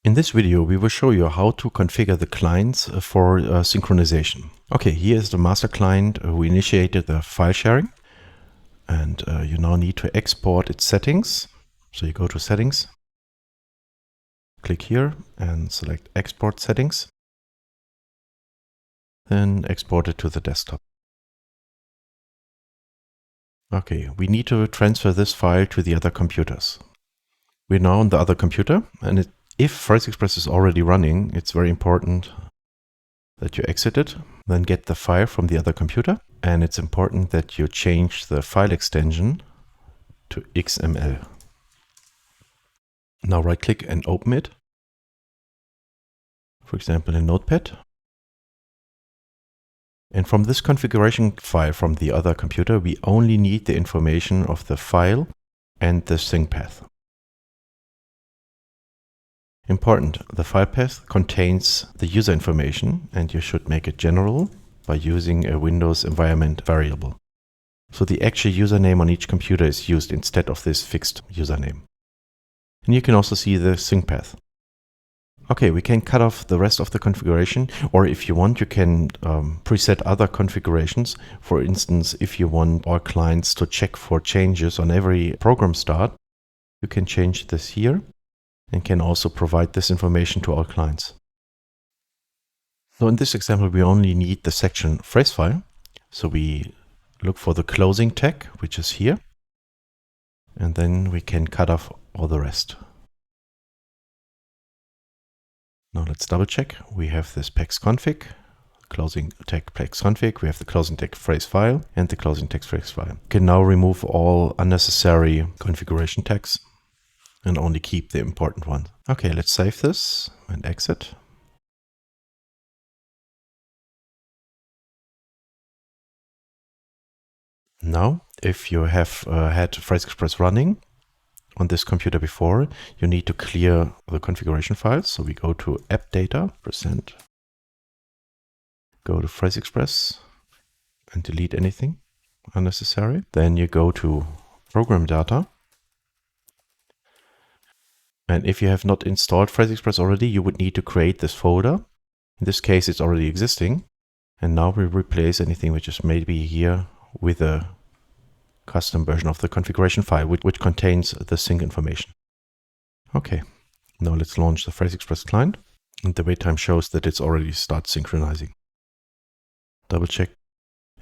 In this video, we will show you how to configure the clients for synchronization. Okay, here is the master client who initiated the file sharing. And you now need to export its settings. So you go to Settings, click here and select Export Settings. Then export it to the desktop. Okay, we need to transfer this file to the other computers. We're now on the other computer, and if FraseExpress is already running, it's very important that you exit it, then get the file from the other computer. And it's important that you change the file extension to XML. Now right click and open it. For example, in Notepad. And from this configuration file from the other computer, we only need the information of the file and the sync path. Important, the file path contains the user information, and you should make it general by using a Windows environment variable. So the actual username on each computer is used instead of this fixed username. And you can also see the sync path. Okay, we can cut off the rest of the configuration, or if you want, you can preset other configurations. For instance, if you want all clients to check for changes on every program start, you can change this here and can also provide this information to all clients. So in this example, we only need the section phrase file. So we look for the closing tag, which is here, and then we can cut off all the rest. Now let's double check. We have this pexconfig, closing tag pexconfig, we have the closing tag phrase file and the closing tag phrase file. We can now remove all unnecessary configuration tags and only keep the important ones. Okay, let's save this and exit. Now, if you have had FraseExpress running on this computer before, you need to clear the configuration files. So we go to app data, %, go to FraseExpress and delete anything unnecessary. Then you go to program data. And if you have not installed FraseExpress already, you would need to create this folder. In this case, it's already existing. And now we replace anything which is maybe here with a custom version of the configuration file, which contains the sync information. Okay, now let's launch the FraseExpress client. And the wait time shows that it's already started synchronizing. Double check,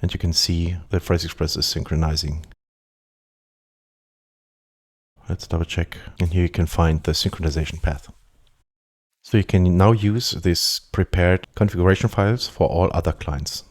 and you can see that FraseExpress is synchronizing. Let's double check, and here you can find the synchronization path. So you can now use these prepared configuration files for all other clients.